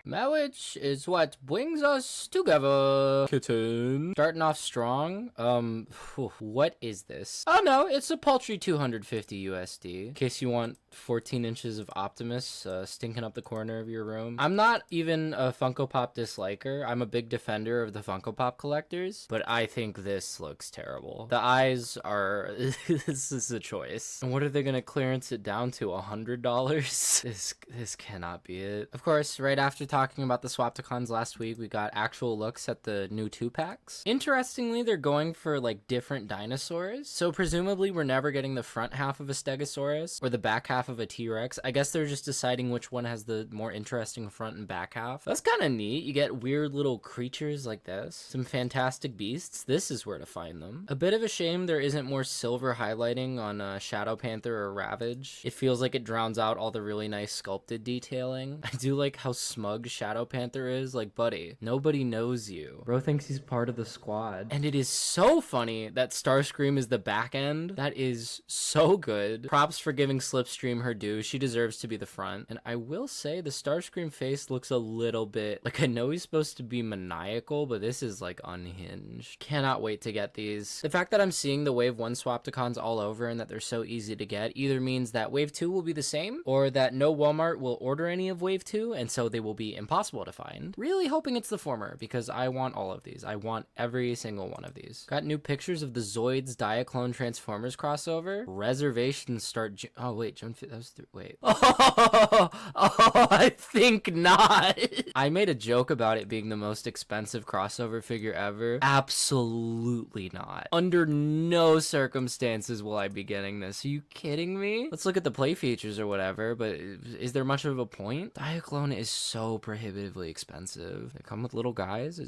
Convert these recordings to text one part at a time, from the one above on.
Marriage is what brings us together, kitten. Starting off strong. What is this? Oh no, it's a paltry 250 USD. In case you want 14 inches of Optimus stinking up the corner of your room. I'm not even a Funko Pop disliker. I'm a big defender of the Funko Pop collectors, but I think this looks terrible. The eyes are... this is a choice. And what are they gonna clearance it down to? $100? This cannot be it. Of course, right after talking about the Swapticons last week, we got actual looks at the new 2-packs. Interestingly, they're going for like different dinosaurs. So presumably we're never getting the front half of a Stegosaurus or the back half of a T-Rex. I guess they're just deciding which one has the more interesting front and back half. That's kind of neat. You get weird little creatures like this. Some fantastic beasts. This is where to find them. A bit of a shame there isn't more silver highlighting on Shadow Panther or Ravage. It feels like it drowns out all the really nice sculpted detailing. I do like how smug Shadow Panther is. Like, buddy, nobody knows you. Bro thinks he's part of the squad. And it is so funny that Starscream is the back end. That is so good. Props for giving Slipstream her due. She deserves to be the front. And I will say the Starscream face looks a little bit like, I know he's supposed to be maniacal, but this is like unhinged. Cannot wait to get these. The fact that I'm seeing the Wave 1 Swapticons all over and that they're so easy to get either means that Wave 2 will be the same or that no Walmart will order any of Wave 2 and so they will be impossible to find. Really hoping it's the former because I want all of these. I want every single one of these. Got new pictures of the Zoids Diaclone Transformers crossover. Reservations start oh wait, June 5th, that was wait. Oh, I think not. I made a joke about it being the most expensive crossover figure ever. Absolutely not. Under no circumstances will I be getting this. Are you kidding me? Let's look at the play features or whatever, but is there much of a point? Diaclone is so prohibitively expensive. They come with little guys,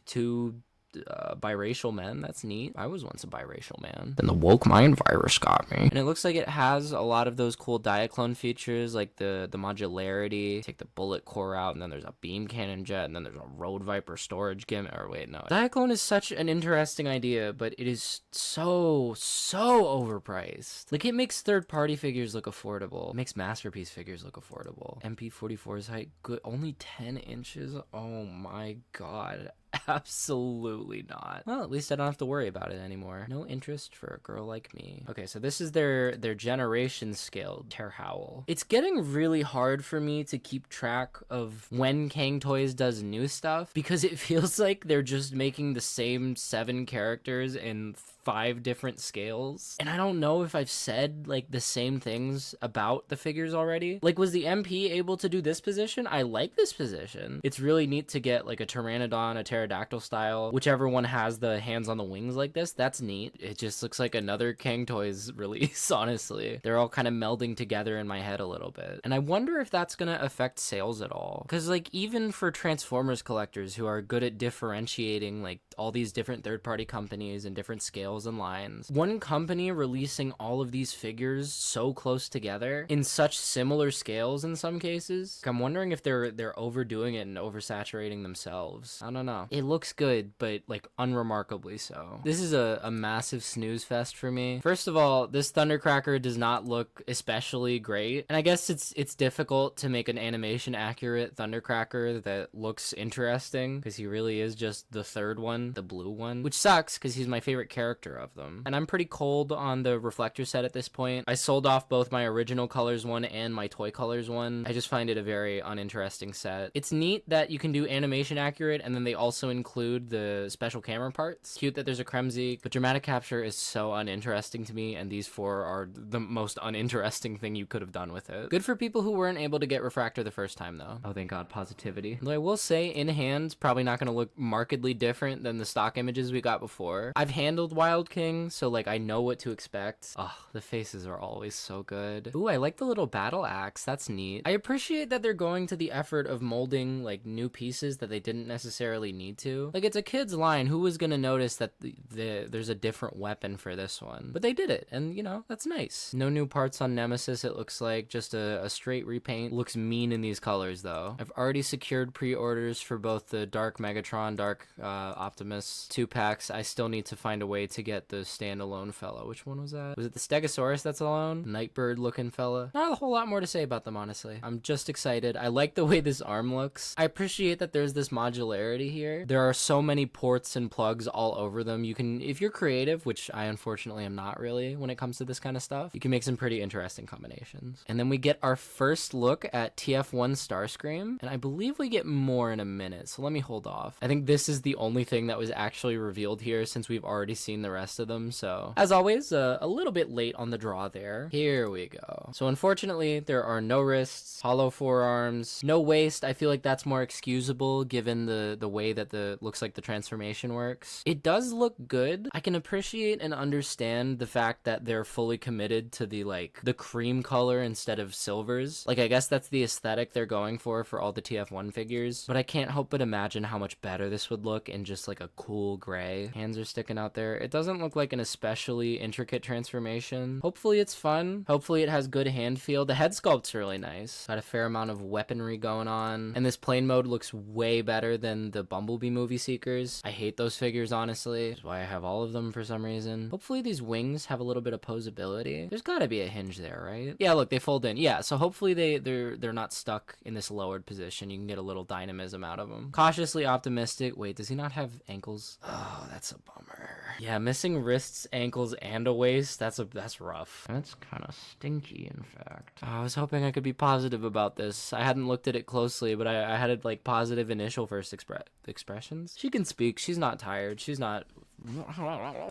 two biracial men. That's neat. I was once a biracial man. Then the woke mind virus got me. And it looks like it has a lot of those cool Diaclone features, like the modularity. Take the bullet core out, and then there's a beam cannon jet, and then there's a Road Viper storage gimmick. Or wait, no. Diaclone is such an interesting idea, but it is so overpriced. Like, it makes third-party figures look affordable. It makes Masterpiece figures look affordable. MP44's height, good. Only 10 inches? Oh my god. Absolutely not. Well, at least I don't have to worry about it anymore. No interest for a girl like me. Okay, so this is their generation scaled Terror Howl. It's getting really hard for me to keep track of when Kang Toys does new stuff because it feels like they're just making the same 7 characters in 5 different scales. And I don't know if I've said like the same things about the figures already. Like, was the MP able to do this position? I like this position. It's really neat to get like a Pteranodon, a Pterodactyl style, whichever one has the hands on the wings like this. That's neat. It just looks like another Kang Toys release, honestly. They're all kind of melding together in my head a little bit. And I wonder if that's gonna affect sales at all. Because like, even for Transformers collectors who are good at differentiating like all these different third-party companies and different scales and lines, one company releasing all of these figures so close together in such similar scales in some cases, I'm wondering if they're overdoing it and oversaturating themselves. I don't know. It looks good, but like unremarkably so. This is a massive snooze fest for me. First of all, this Thundercracker does not look especially great, and I guess it's difficult to make an animation accurate Thundercracker that looks interesting because he really is just the third one, the blue one, which sucks because he's my favorite character of them. And I'm pretty cold on the reflector set at this point. I sold off both my original colors one and my toy colors one. I just find it a very uninteresting set. It's neat that you can do animation accurate and then they also include the special camera parts. Cute that there's a Kremzy, but dramatic capture is so uninteresting to me, and these 4 are the most uninteresting thing you could have done with it. Good for people who weren't able to get refractor the first time though. Oh, thank god, positivity. Though I will say, in hand, probably not going to look markedly different than the stock images we got before. I've handled Wild King, so like I know what to expect. Oh, the faces are always so good. Ooh, I like the little battle axe. That's neat. I appreciate that they're going to the effort of molding like new pieces that they didn't necessarily need to. Like, it's a kid's line. Who was gonna notice that there's a different weapon for this one? But they did it, and you know, that's nice. No new parts on Nemesis, it looks like. Just a straight repaint. Looks mean in these colors though. I've already secured pre-orders for both the Dark Megatron, Dark Optimus 2-packs. I still need to find a way to get the standalone fella. Which one was that? Was it the Stegosaurus that's alone? Nightbird looking fella. Not a whole lot more to say about them, honestly. I'm just excited. I like the way this arm looks. I appreciate that there's this modularity here. There are so many ports and plugs all over them. You can, if you're creative, which I unfortunately am not really when it comes to this kind of stuff, you can make some pretty interesting combinations. And then we get our first look at TF1 Starscream, and I believe we get more in a minute, so let me hold off. I think this is the only thing that was actually revealed here since we've already seen the rest of them, so as always, a little bit late on the draw there. Here we go. So unfortunately, there are no wrists, hollow forearms, no waist. I feel like that's more excusable given the way that looks like the transformation works. It does look good. I can appreciate and understand the fact that they're fully committed to the cream color instead of silvers. Like, I guess that's the aesthetic they're going for all the TF1 figures, but I can't help but imagine how much better this would look in just like a cool gray. Hands are sticking out there. It doesn't look like an especially intricate transformation. Hopefully it's fun. Hopefully it has good hand feel. The head sculpt's really nice. Got a fair amount of weaponry going on, and this plane mode looks way better than the Bumblebee movie Seekers. I hate those figures, honestly. That's why I have all of them for some reason. Hopefully these wings have a little bit of posability. There's gotta be a hinge there, right? Yeah, look, they fold in. Yeah, so hopefully they're not stuck in this lowered position. You can get a little dynamism out of them. Cautiously optimistic. Wait, does he not have ankles? Oh, that's a bummer. Yeah, missing wrists, ankles, and a waist. That's rough. That's kind of stinky, in fact. Oh, I was hoping I could be positive about this. I hadn't looked at it closely, but I had like positive initial first expressions. She can speak. She's not tired. She's not.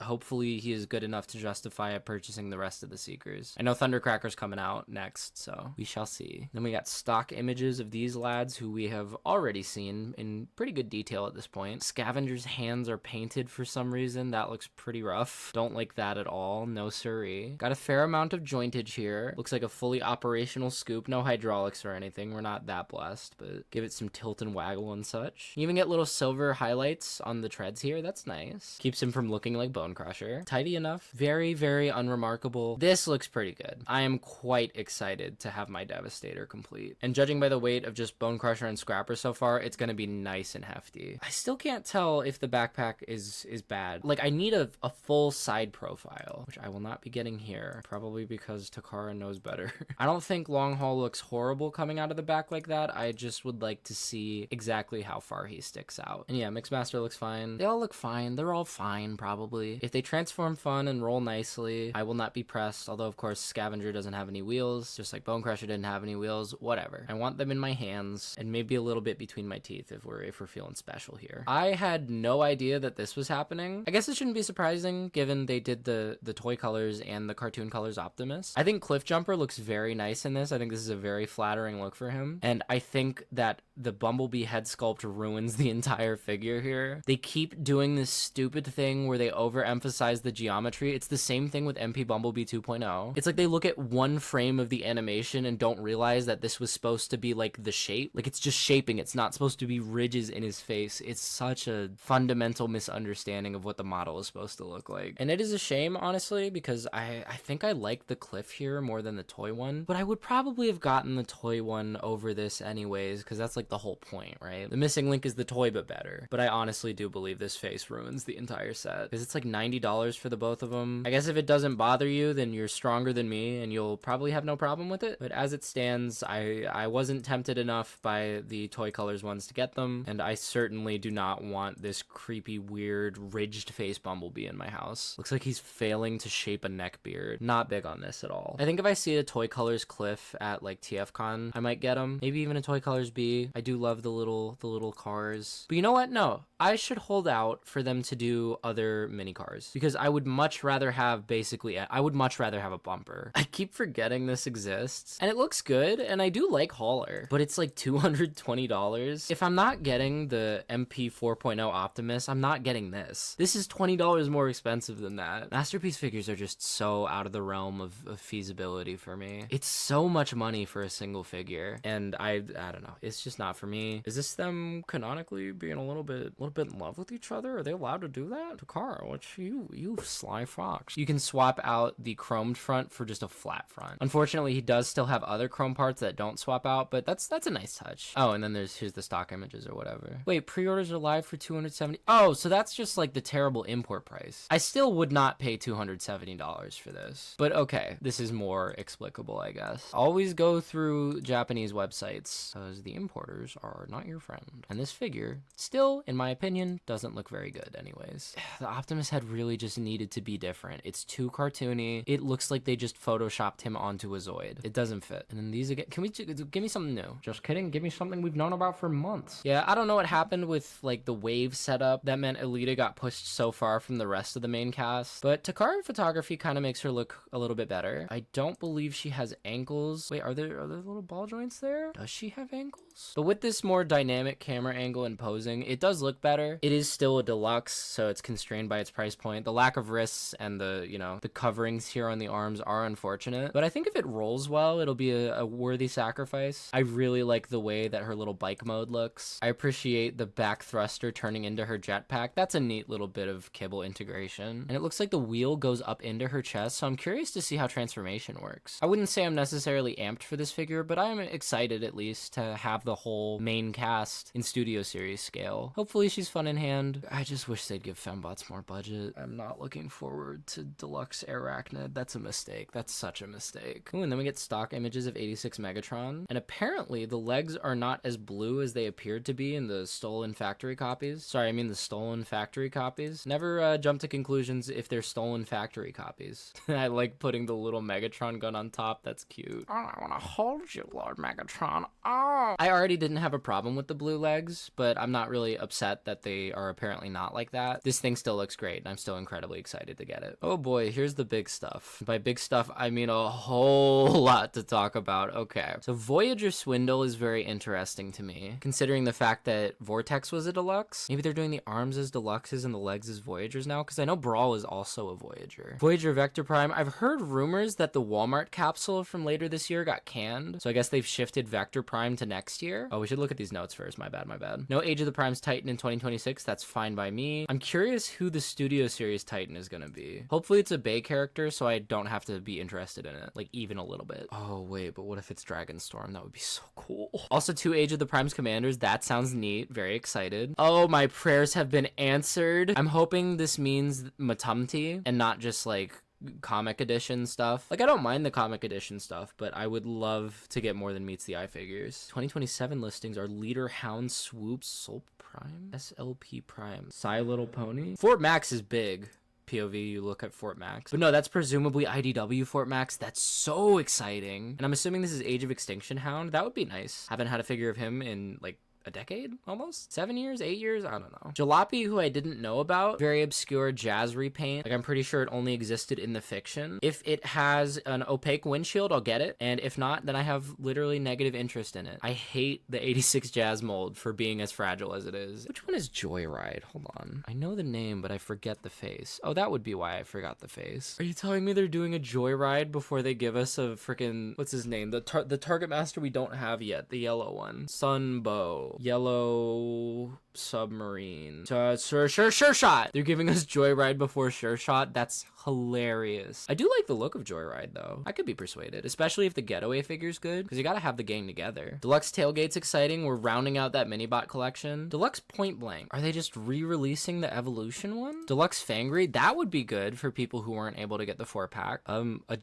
Hopefully he is good enough to justify purchasing the rest of the Seekers. I know Thundercracker's coming out next, so we shall see. Then we got stock images of these lads who we have already seen in pretty good detail at this point. Scavenger's hands are painted for some reason. That looks pretty rough. Don't like that at all. No siree. Got a fair amount of jointage here. Looks like a fully operational scoop. No hydraulics or anything. We're not that blessed, but give it some tilt and waggle and such. You even get little silver highlights on the treads here. That's nice. Keeps him from looking like Bone Crusher. Tidy enough. Very, very unremarkable. This looks pretty good. I am quite excited to have my Devastator complete. And judging by the weight of just Bone Crusher and Scrapper so far, it's gonna be nice and hefty. I still can't tell if the backpack is bad. Like, I need a full side profile, which I will not be getting here, probably because Takara knows better. I don't think Long Haul looks horrible coming out of the back like that. I just would like to see exactly how far he sticks out. And yeah, Mixmaster looks fine. They all look fine. They're all fine, probably. If they transform fun and roll nicely, I will not be pressed, although of course Scavenger doesn't have any wheels, just like Bone Crusher didn't have any wheels. Whatever. I want them in my hands and maybe a little bit between my teeth if we're feeling special here. I had no idea that this was happening. I guess it shouldn't be surprising given they did the toy colors and the cartoon colors Optimus. I think Cliffjumper looks very nice in this. I think this is a very flattering look for him, and I think that the Bumblebee head sculpt ruins the entire figure here. They keep doing this stupid thing where they overemphasize the geometry. It's the same thing with MP Bumblebee 2.0. It's like they look at one frame of the animation and don't realize that this was supposed to be like the shape. Like, it's just shaping. It's not supposed to be ridges in his face. It's such a fundamental misunderstanding of what the model is supposed to look like. And it is a shame, honestly, because I think I like the Cliff here more than the toy one, but I would probably have gotten the toy one over this anyways, because that's like the whole point, right? The missing link is the toy, but better. But I honestly do believe this face ruins the entire set, because it's like $90 for the both of them. I guess if it doesn't bother you, then you're stronger than me and you'll probably have no problem with it. But as it stands, I wasn't tempted enough by the toy colors ones to get them, and I certainly do not want this creepy, weird, ridged face Bumblebee in my house. Looks like he's failing to shape a neck beard. Not big on this at all. I think if I see a toy colors Cliff at like TFCon, I might get him. Maybe even a toy colors B. I do love the little cars. But you know what? No, I should hold out for them to do other mini cars, because I would much rather have I would much rather have a bumper. I keep forgetting this exists, and it looks good, and I do like Hauler, but it's like $220. If I'm not getting the MP 4.0 Optimus, I'm not getting this. This is $20 more expensive than that. Masterpiece figures are just so out of the realm of feasibility for me. It's so much money for a single figure, and I don't know. It's just not for me. Is this them canonically being a little bit in love with each other? Are they allowed to do that? that? Takara, what you sly fox. You can swap out the chromed front for just a flat front. Unfortunately, he does still have other chrome parts that don't swap out, but that's a nice touch. Oh, and then here's the stock images or whatever. Wait, pre-orders are live for $270. Oh, so that's just like the terrible import price. I still would not pay $270 for this, but okay, this is more explicable, I guess. Always go through Japanese websites because the importers are not your friend. And this figure still, in my opinion, doesn't look very good anyways. The Optimus head really just needed to be different. It's too cartoony. It looks like they just photoshopped him onto a Zoid. It doesn't fit. And then these again, can we give me something new? Just kidding, give me something we've known about for months. Yeah, I don't know what happened with like the wave setup. That meant Alita got pushed so far from the rest of the main cast. But Takara photography kind of makes her look a little bit better. I don't believe she has ankles. Wait, are there little ball joints there? Does she have ankles? But with this more dynamic camera angle and posing, it does look better. It is still a deluxe, so it's constrained by its price point. The lack of wrists and the coverings here on the arms are unfortunate, but I think if it rolls well, it'll be a worthy sacrifice. I really like the way that her little bike mode looks. I appreciate the back thruster turning into her jetpack. That's a neat little bit of kibble integration. And it looks like the wheel goes up into her chest, so I'm curious to see how transformation works. I wouldn't say I'm necessarily amped for this figure, but I am excited at least to have the whole main cast in Studio Series scale. Hopefully she's fun in hand. I just wish they'd give fembots more budget. I'm not looking forward to Deluxe Arachnid. That's a mistake. That's such a mistake. Ooh, and then we get stock images of 86 Megatron. And apparently the legs are not as blue as they appeared to be in the stolen factory copies. Sorry, I mean the stolen factory copies. Never jump to conclusions if they're stolen factory copies. I like putting the little Megatron gun on top. That's cute. Oh, I want to hold you, Lord Megatron. Oh! I already didn't have a problem with the blue legs, but I'm not really upset that they are apparently not like that. This thing still looks great, and I'm still incredibly excited to get it. Oh boy, here's the big stuff. By big stuff, I mean a whole lot to talk about. Okay, so Voyager Swindle is very interesting to me, considering the fact that Vortex was a deluxe. Maybe they're doing the arms as deluxes and the legs as Voyagers now, because I know Brawl is also a Voyager. Voyager Vector Prime, I've heard rumors that the Walmart capsule from later this year got canned, so I guess they've shifted Vector Prime to next year. Oh, we should look at these notes first. My bad. No Age of the Primes Titan in 2026. That's fine by me. I'm curious who the Studio Series Titan is gonna be. Hopefully it's a Bay character, so I don't have to be interested in it, like even a little bit. Oh wait, but what if it's Dragonstorm? That would be so cool. Also, 2 Age of the Primes Commanders. That sounds neat. Very excited. Oh, my prayers have been answered. I'm hoping this means Matumti and not just like comic edition stuff. Like, I don't mind the comic edition stuff, but I would love to get more than meets the eye figures. 2027 listings are Leader, Hound, Swoop, Soul Prime, SLP Prime, Psy Little Pony. Fort Max is big. POV, you look at Fort Max. But no, that's presumably IDW Fort Max. That's so exciting. And I'm assuming this is Age of Extinction Hound. That would be nice. Haven't had a figure of him in like a decade almost, 7 years, 8 years, I don't know. Jalopy, who I didn't know about, very obscure jazz repaint. Like, I'm pretty sure it only existed in the fiction. If it has an opaque windshield, I'll get it, and if not, then I have literally negative interest in it. I hate the 86 jazz mold for being as fragile as it is. Which one is Joyride? Hold on, I know the name, but I forget the face. Oh, that would be why I forgot the face. Are you telling me they're doing a Joyride before they give us a freaking, what's his name, the target master we don't have yet, the yellow one? Sunbow. Yellow submarine. Sure shot. They're giving us Joyride before Sure Shot. That's hilarious. I do like the look of Joyride though. I could be persuaded, especially if the getaway figure's good, because you gotta have the gang together. Deluxe Tailgate's exciting. We're rounding out that mini-bot collection. Deluxe Point Blank. Are they just re-releasing the Evolution one? Deluxe Fangry. That would be good for people who weren't able to get the 4-pack.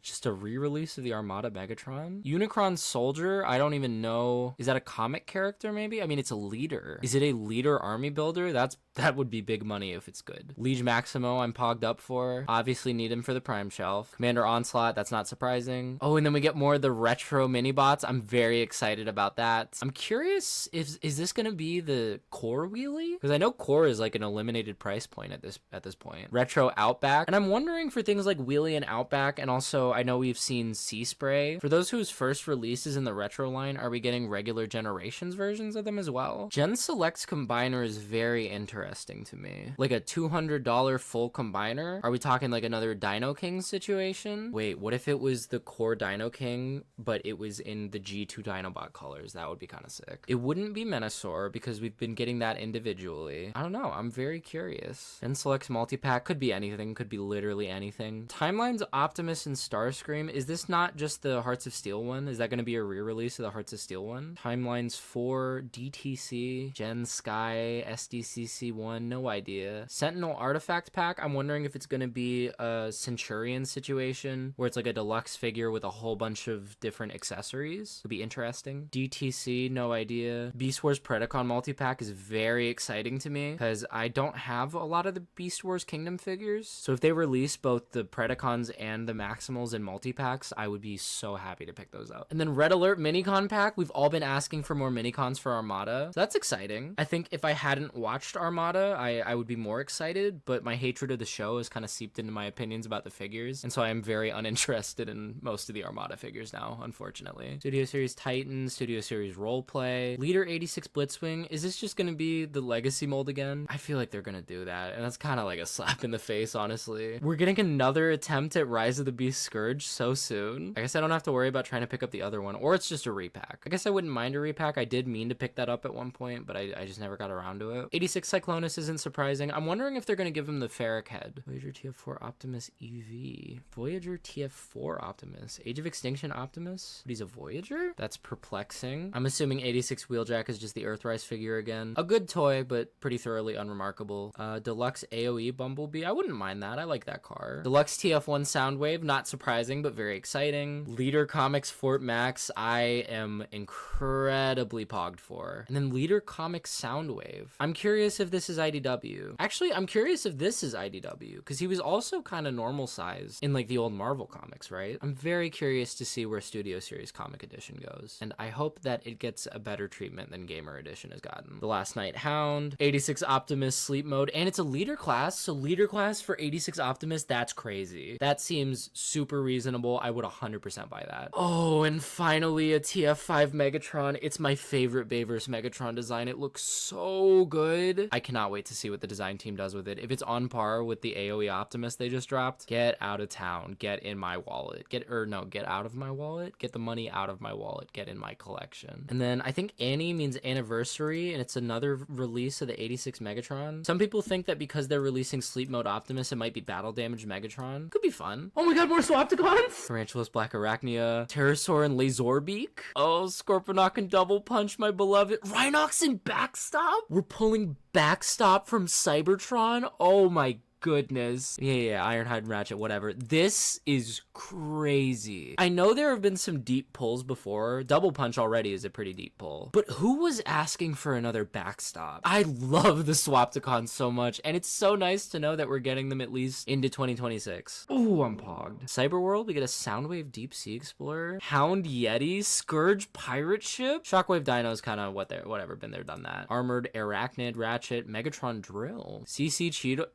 Just a re-release of the Armada Megatron. Unicron Soldier. I don't even know. Is that a comic character maybe? I mean, it's a leader. Is it a leader army builder? That would be big money if it's good. Liege Maximo, I'm pogged up for. Obviously need him for the Prime Shelf. Commander Onslaught, that's not surprising. Oh, and then we get more of the retro mini-bots. I'm very excited about that. I'm curious, is this gonna be the Core Wheelie? Because I know Core is like an eliminated price point at this point. Retro Outback. And I'm wondering for things like Wheelie and Outback, and also I know we've seen Sea Spray. For those whose first releases in the retro line, are we getting regular Generations versions of them as well? Gen Select's Combiner is very interesting. interesting to me. Like a $200 full combiner? Are we talking like another Dino King situation? Wait, what if it was the core Dino King, but it was in the G2 Dinobot colors? That would be kind of sick. It wouldn't be Menasor because we've been getting that individually. I don't know. I'm very curious. And Select's multi-pack could be anything. Could be literally anything. Timeline's Optimus and Starscream. Is this not just the Hearts of Steel one? Is that going to be a re-release of the Hearts of Steel one? Timeline's 4, DTC, Gen Sky, SDCC1, no idea. Sentinel Artifact Pack, I'm wondering if it's going to be a Centurion situation where it's like a deluxe figure with a whole bunch of different accessories. Would be interesting. DTC, no idea. Beast Wars Predacon multi-pack is very exciting to me because I don't have a lot of the Beast Wars Kingdom figures. So if they release both the Predacons and the Maximals in multi-packs, I would be so happy to pick those up. And then Red Alert Minicon pack, we've all been asking for more Minicons for Armada. So that's exciting. I think if I hadn't watched Armada, I would be more excited, but my hatred of the show has kind of seeped into my opinions about the figures. And so I am very uninterested in most of the Armada figures now, unfortunately. Studio Series Titan, Studio Series Roleplay, Leader 86 Blitzwing. Is this just going to be the Legacy mold again? I feel like they're going to do that. And that's kind of like a slap in the face, honestly. We're getting another attempt at Rise of the Beast Scourge so soon. I guess I don't have to worry about trying to pick up the other one, or it's just a repack. I guess I wouldn't mind a repack. I did mean to pick that up at one point, but I just never got around to it. 86 Cyclonus isn't surprising. I'm wondering if they're going to give him the Ferric head. Voyager TF4 Optimus EV. Voyager TF4 Optimus. Age of Extinction Optimus? But he's a Voyager? That's perplexing. I'm assuming 86 Wheeljack is just the Earthrise figure again. A good toy, but pretty thoroughly unremarkable. Deluxe AoE Bumblebee. I wouldn't mind that. I like that car. Deluxe TF1 Soundwave. Not surprising, but very exciting. Leader Comics Fort Max. I am incredibly pogged for. And then Leader Comics Soundwave. I'm curious if this is IDW. Actually, I'm curious if this is IDW, because he was also kind of normal size in like the old Marvel comics, right? I'm very curious to see where Studio Series Comic Edition goes, and I hope that it gets a better treatment than Gamer Edition has gotten. The Last Night Hound, 86 Optimus Sleep Mode, and it's a leader class, so leader class for 86 Optimus, that's crazy. That seems super reasonable. I would 100% buy that. Oh, and finally a TF5 Megatron. It's my favorite Bayverse Megatron design. It looks so good. I cannot wait to see what the design team does with it. If it's on par with the AoE Optimus they just dropped, get out of town. Get in my wallet. Get out of my wallet. Get the money out of my wallet. Get in my collection. And then I think Annie means anniversary, and it's another release of the 86 Megatron. Some people think that because they're releasing Sleep Mode Optimus, it might be Battle Damage Megatron. Could be fun. Oh my god, more Swapticons! Tarantulas Black Arachnia, Pterosaur and Laserbeak. Oh, Scorponok and Double Punch, my beloved. Rhinox and Backstop? We're pulling Backstop from Cybertron? Oh my goodness. Yeah, Ironhide and Ratchet, whatever. This is crazy. I know there have been some deep pulls before. Double Punch already is a pretty deep pull. But who was asking for another Backstop? I love the Swapticons so much, and it's so nice to know that we're getting them at least into 2026. Oh, I'm pogged. Cyberworld, we get a Soundwave Deep Sea Explorer, Hound Yeti, Scourge Pirate Ship, Shockwave Dino's kind of whatever, been there, done that. Armored Arachnid, Ratchet, Megatron Drill, CC Cheeto.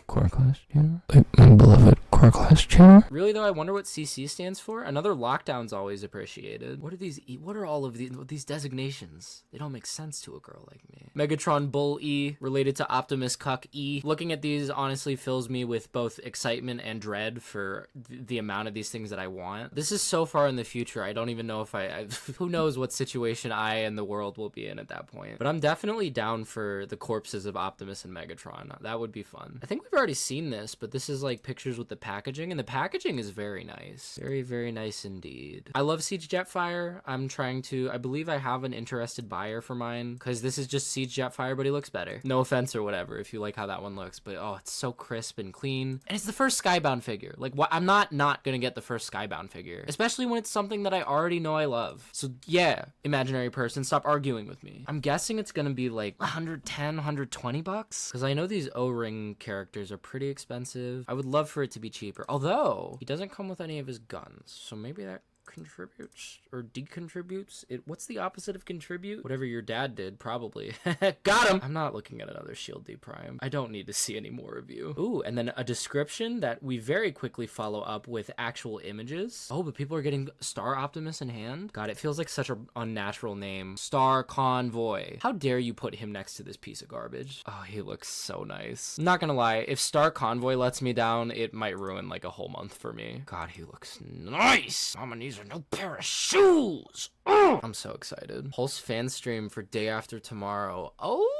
Core Class Channel? My beloved Core Class Channel? Really though, I wonder what CC stands for. Another Lockdown's always appreciated. What are all of these designations? They don't make sense to a girl like me. Megatron Bull E, related to Optimus Cuck E. Looking at these honestly fills me with both excitement and dread for the amount of these things that I want. This is so far in the future, I don't even know if who knows what situation I and the world will be in at that point. But I'm definitely down for the corpses of Optimus and Megatron. That would be fun. I think we've already seen this, but this is like pictures with the packaging, and the packaging is very nice. Very, very nice indeed. I love Siege Jetfire. I believe I have an interested buyer for mine, because this is just Siege Jetfire, but he looks better. No offense or whatever if you like how that one looks, but oh, it's so crisp and clean. And it's the first Skybound figure. Like, I'm not gonna get the first Skybound figure, especially when it's something that I already know I love. So yeah, imaginary person, stop arguing with me. I'm guessing it's gonna be like 110, 120 bucks, because I know these O-ring characters are pretty expensive. I would love for it to be cheaper, although he doesn't come with any of his guns, so maybe that contributes or decontributes. What's the opposite of contribute? Whatever your dad did, probably. Got him! I'm not looking at another Shield D Prime. I don't need to see any more of you. Ooh, and then a description that we very quickly follow up with actual images. Oh, but people are getting Star Optimus in hand? God, it feels like such an unnatural name. Star Convoy. How dare you put him next to this piece of garbage? Oh, he looks so nice. I'm not gonna lie, if Star Convoy lets me down, it might ruin like a whole month for me. God, he looks nice. Mama needs a new pair of shoes. I'm so excited. Pulse fan stream for day after tomorrow. Oh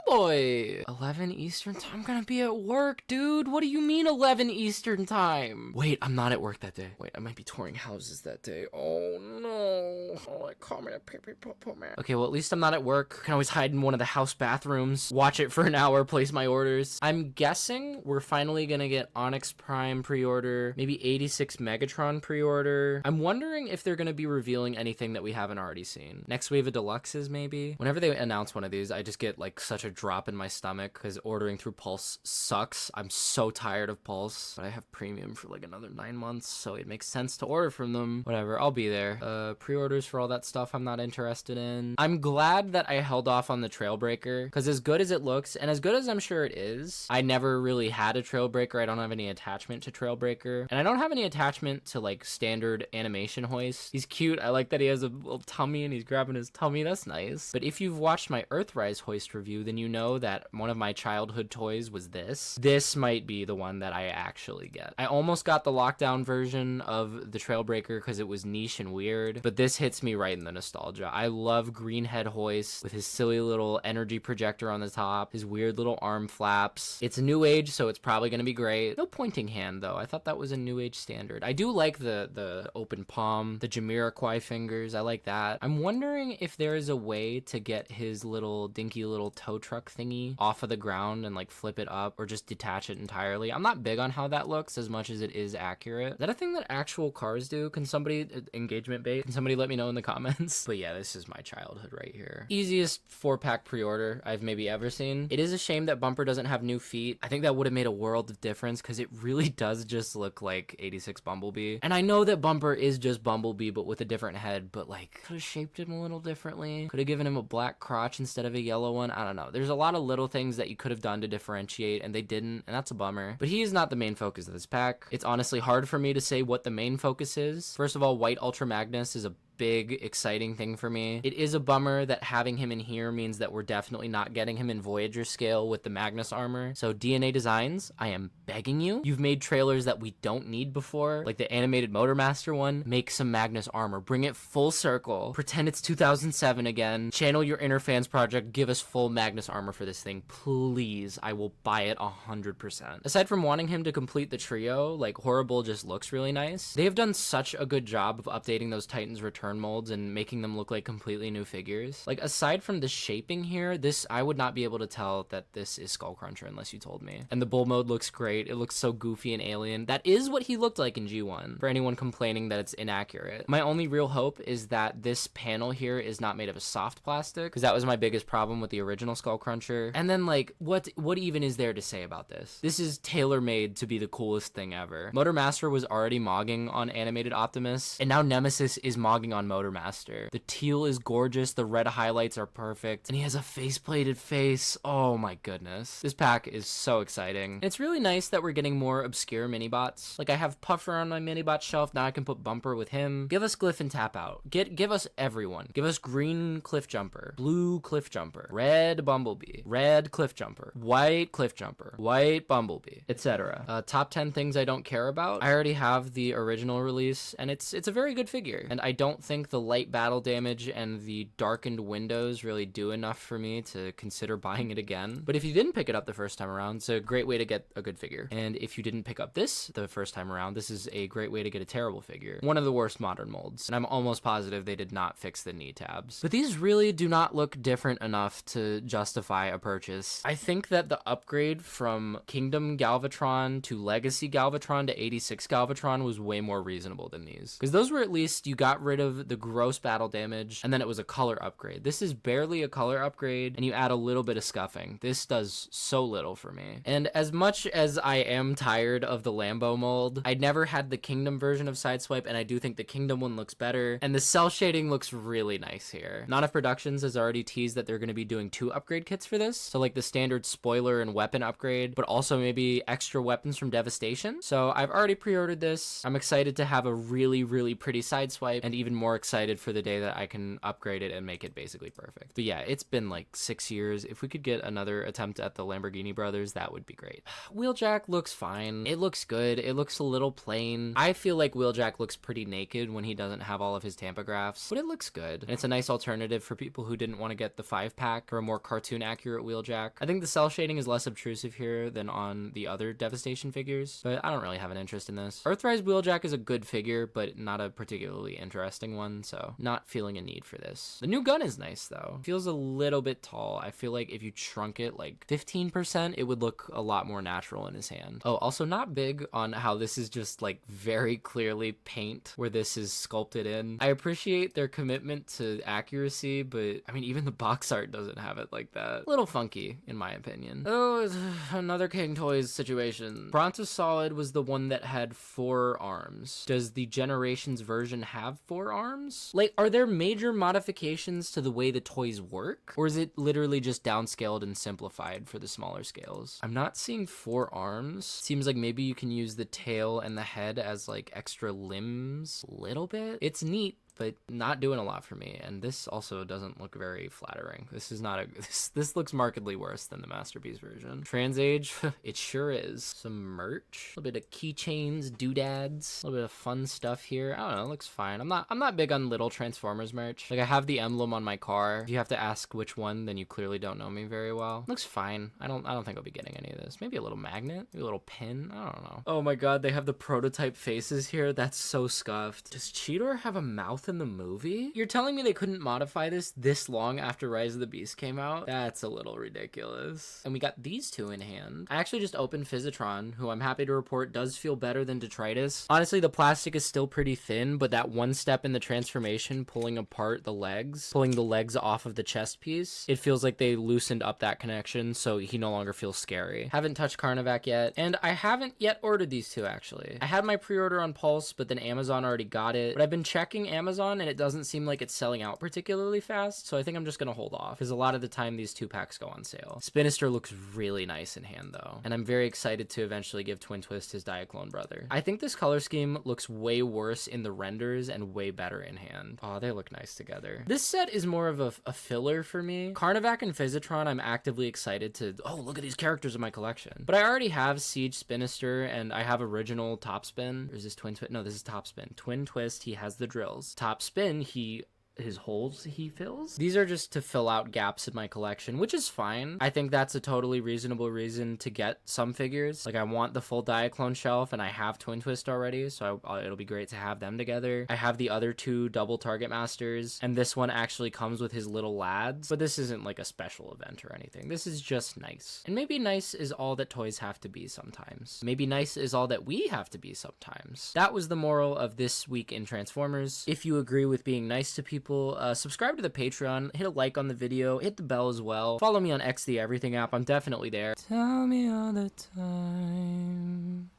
boy. 11 Eastern time? I'm gonna be at work, dude. What do you mean 11 Eastern time? Wait, I'm not at work that day. Wait, I might be touring houses that day. Oh no. Oh, call me a man. Okay, well at least I'm not at work. I can always hide in one of the house bathrooms, watch it for an hour, place my orders. I'm guessing we're finally gonna get Onyx Prime pre-order, maybe 86 Megatron pre-order. I'm wondering if they're gonna be revealing anything that we haven't already seen. Next wave of deluxes, maybe? Whenever they announce one of these, I just get like such a drop in my stomach because ordering through Pulse sucks. I'm so tired of Pulse, but I have premium for like another 9 months, so it makes sense to order from them. Whatever, I'll be there. Pre-orders for all that stuff I'm not interested in. I'm glad that I held off on the Trailbreaker because as good as it looks and as good as I'm sure it is, I never really had a Trailbreaker. I don't have any attachment to Trailbreaker, and I don't have any attachment to like standard animation hoist. He's cute. I like that he has a little tummy and he's grabbing his tummy. That's nice. But if you've watched my Earthrise hoist review, then you know that one of my childhood toys was this. This might be the one that I actually get. I almost got the lockdown version of the Trailbreaker because it was niche and weird, but this hits me right in the nostalgia. I love Greenhead hoist with his silly little energy projector on the top, his weird little arm flaps. It's a new age, so it's probably going to be great. No pointing hand though. I thought that was a new age standard. I do like the open palm, the Jamiroquai fingers. I like that. I'm wondering if there is a way to get his little dinky little tow truck thingy off of the ground and like flip it up or just detach it entirely. I'm not big on how that looks as much as it is accurate. Is that a thing that actual cars do? Can somebody, engagement bait, can somebody let me know in the comments? But yeah, this is my childhood right here. Easiest 4-pack pre-order I've maybe ever seen. It is a shame that Bumper doesn't have new feet. I think that would have made a world of difference because it really does just look like 86 Bumblebee. And I know that Bumper is just Bumblebee but with a different head, but like could have shaped him a little differently. Could have given him a black crotch instead of a yellow one. I don't know. There's a lot of little things that you could have done to differentiate and they didn't, and that's a bummer. But he is not the main focus of this pack. It's honestly hard for me to say what the main focus is. First of all, White Ultra Magnus is a big exciting thing for me. It is a bummer that having him in here means that we're definitely not getting him in Voyager scale with the Magnus armor. So DNA Designs, I am begging you. You've made trailers that we don't need before, like the animated Motormaster one. Make some Magnus armor. Bring it full circle. Pretend it's 2007 again. Channel your inner fans project. Give us full Magnus armor for this thing. Please. I will buy it 100%. Aside from wanting him to complete the trio, like Horrible just looks really nice. They have done such a good job of updating those Titans Return molds and making them look like completely new figures. Like aside from the shaping here, this I would not be able to tell that this is Skullcruncher unless you told me. And the bull mode looks great. It looks so goofy and alien. That is what he looked like in G1 for anyone complaining that it's inaccurate. My only real hope is that this panel here is not made of a soft plastic because that was my biggest problem with the original Skullcruncher. And then like what even is there to say about this? This is tailor-made to be the coolest thing ever. Motormaster was already mogging on animated Optimus and now Nemesis is mogging on Motormaster. The teal is gorgeous, the red highlights are perfect, and he has a face-plated face. Oh my goodness. This pack is so exciting. It's really nice that we're getting more obscure mini-bots. Like I have Puffer on my mini-bot shelf, now I can put Bumper with him. Give us Glyph and Tap Out. Give us everyone. Give us green Cliff Jumper, blue Cliff Jumper, red Bumblebee, red Cliff Jumper, white Cliff Jumper, white Bumblebee, etc. Top 10 things I don't care about. I already have the original release, and it's a very good figure, and I don't think the light battle damage and the darkened windows really do enough for me to consider buying it again. But if you didn't pick it up the first time around, it's a great way to get a good figure. And if you didn't pick up this the first time around, this is a great way to get a terrible figure. One of the worst modern molds, and I'm almost positive they did not fix the knee tabs. But these really do not look different enough to justify a purchase. I think that the upgrade from Kingdom Galvatron to Legacy Galvatron to 86 Galvatron was way more reasonable than these. Because those were at least, you got rid of of the gross battle damage, and then it was a color upgrade. This is barely a color upgrade, and you add a little bit of scuffing. This does so little for me. And as much as I am tired of the Lambo mold, I never had the Kingdom version of Sideswipe, and I do think the Kingdom one looks better, and the cell shading looks really nice here. None of Productions has already teased that they're going to be doing 2 upgrade kits for this, so like the standard spoiler and weapon upgrade, but also maybe extra weapons from Devastation. So I've already pre-ordered this. I'm excited to have a really, really pretty Sideswipe, and even more excited for the day that I can upgrade it and make it basically perfect. But yeah, it's been like 6 years. If we could get another attempt at the Lamborghini Brothers, that would be great. Wheeljack looks fine. It looks good. It looks a little plain. I feel like Wheeljack looks pretty naked when he doesn't have all of his tampagraphs, but it looks good. And it's a nice alternative for people who didn't want to get the 5-pack or a more cartoon accurate Wheeljack. I think the cell shading is less obtrusive here than on the other Devastation figures, but I don't really have an interest in this. Earthrise Wheeljack is a good figure, but not a particularly interesting one, so not feeling a need for this. The new gun is nice though. Feels a little bit tall. I feel like if you shrunk it like 15%, it would look a lot more natural in his hand. Oh, also not big on how this is just like very clearly paint where this is sculpted in. I appreciate their commitment to accuracy, but I mean, even the box art doesn't have it like that. A little funky, in my opinion. Oh, another King Toys situation. Bronto Solid was the one that had 4 arms. Does the Generations version have 4 arms? Like, are there major modifications to the way the toys work? Or is it literally just downscaled and simplified for the smaller scales? I'm not seeing 4 arms. Seems like maybe you can use the tail and the head as like extra limbs a little bit. It's neat, but not doing a lot for me. And this also doesn't look very flattering. This is not a, this looks markedly worse than the Masterpiece version. Transage, it sure is. Some merch, a little bit of keychains, doodads, a little bit of fun stuff here. I don't know, it looks fine. I'm not big on little Transformers merch. Like I have the emblem on my car. If you have to ask which one, then you clearly don't know me very well. Looks fine. I don't think I'll be getting any of this. Maybe a little magnet, maybe a little pin. I don't know. Oh my god, they have the prototype faces here. That's so scuffed. Does Cheetor have a mouth in the movie? You're telling me they couldn't modify this long after Rise of the Beast came out? That's a little ridiculous. And we got these 2 in hand. I actually just opened Physitron, who I'm happy to report does feel better than Detritus. Honestly, the plastic is still pretty thin, but that one step in the transformation, pulling apart the legs, pulling the legs off of the chest piece, it feels like they loosened up that connection, so he no longer feels scary. Haven't touched Carnivac yet, and I haven't yet ordered these 2 actually. I had my pre-order on Pulse, but then Amazon already got it. But I've been checking Amazon, and it doesn't seem like it's selling out particularly fast, so I think I'm just gonna hold off, because a lot of the time these 2-packs go on sale. Spinister looks really nice in hand though, and I'm very excited to eventually give Twin Twist his Diaclone brother. I think this color scheme looks way worse in the renders and way better in hand. Oh, they look nice together. This set is more of a filler for me. Carnivac and Physitron, I'm actively excited to, oh, look at these characters in my collection. But I already have Siege Spinister, and I have original Topspin. Or is this Twin Twist? No, this is Topspin. Twin Twist, he has the drills. Topspin, his holes he fills. These are just to fill out gaps in my collection, which is fine. I think that's a totally reasonable reason to get some figures. Like I want the full Diaclone shelf, and I have Twin Twist already, so it'll be great to have them together. I have the other 2 double Target Masters, and this one actually comes with his little lads, but this isn't like a special event or anything. This is just nice. And maybe nice is all that toys have to be sometimes. Maybe nice is all that we have to be sometimes. That was the moral of this week in Transformers. If you agree with being nice to people, subscribe to the Patreon, hit a like on the video, hit the bell as well. Follow me on X the Everything app, I'm definitely there. Tell me all the time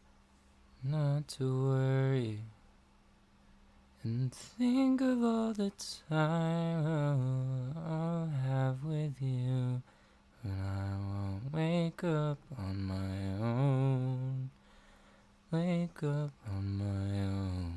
not to worry, and think of all the time I'll have with you when I won't wake up on my own. Wake up on my own.